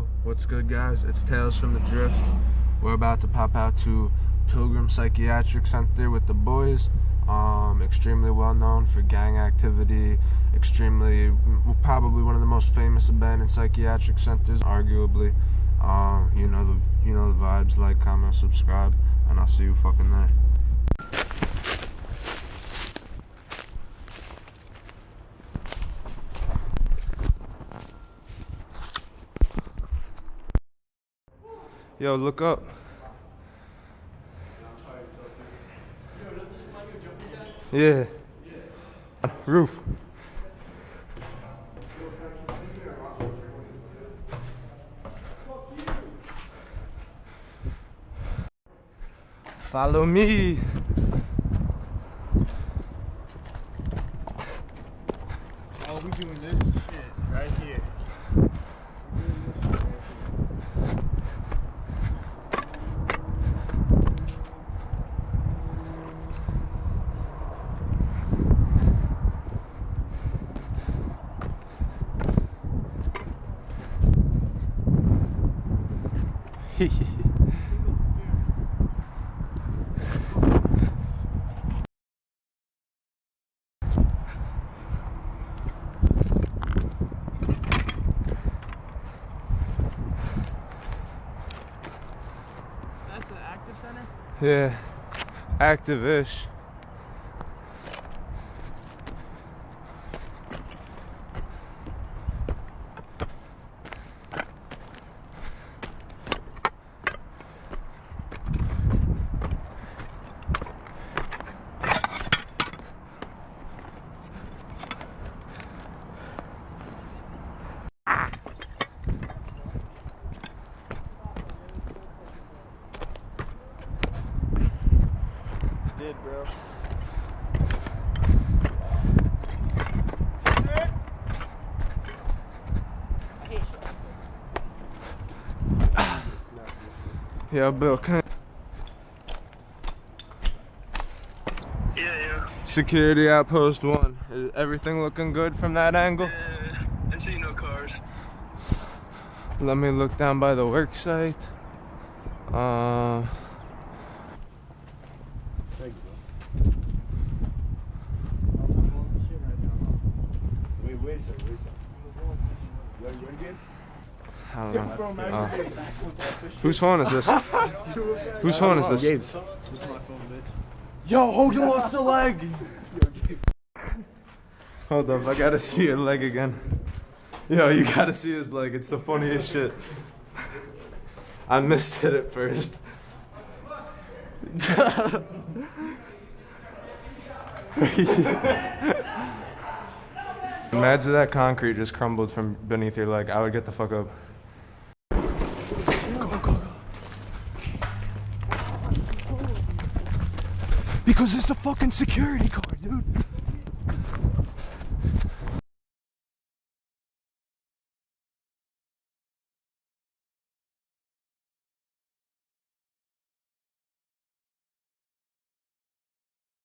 Yo, what's good, guys? It's Tales from the Drift. We're about to pop out to Pilgrim Psychiatric Center with the boys. Extremely well known for gang activity. Probably one of the most famous abandoned psychiatric centers, arguably. You know the vibes. Like, comment, subscribe, and I'll see you fucking there. Yo, look up. Yeah. Roof. Follow me. Oh, we doing this shit right here. That's an active center? Yeah, active-ish. Bro. Yeah, Bill, Yeah. Security outpost 1. Is everything looking good from that angle? I see no cars. Let me look down by the work site. I don't know. Whose phone is this? Whose phone is this? Yo, Hogan lost the leg! Hold up, I gotta see your leg again. Yo, you gotta see his leg. It's the funniest shit. I missed it at first. Imagine that concrete just crumbled from beneath your leg. I would get the fuck up. Go. Because it's a fucking security card, dude.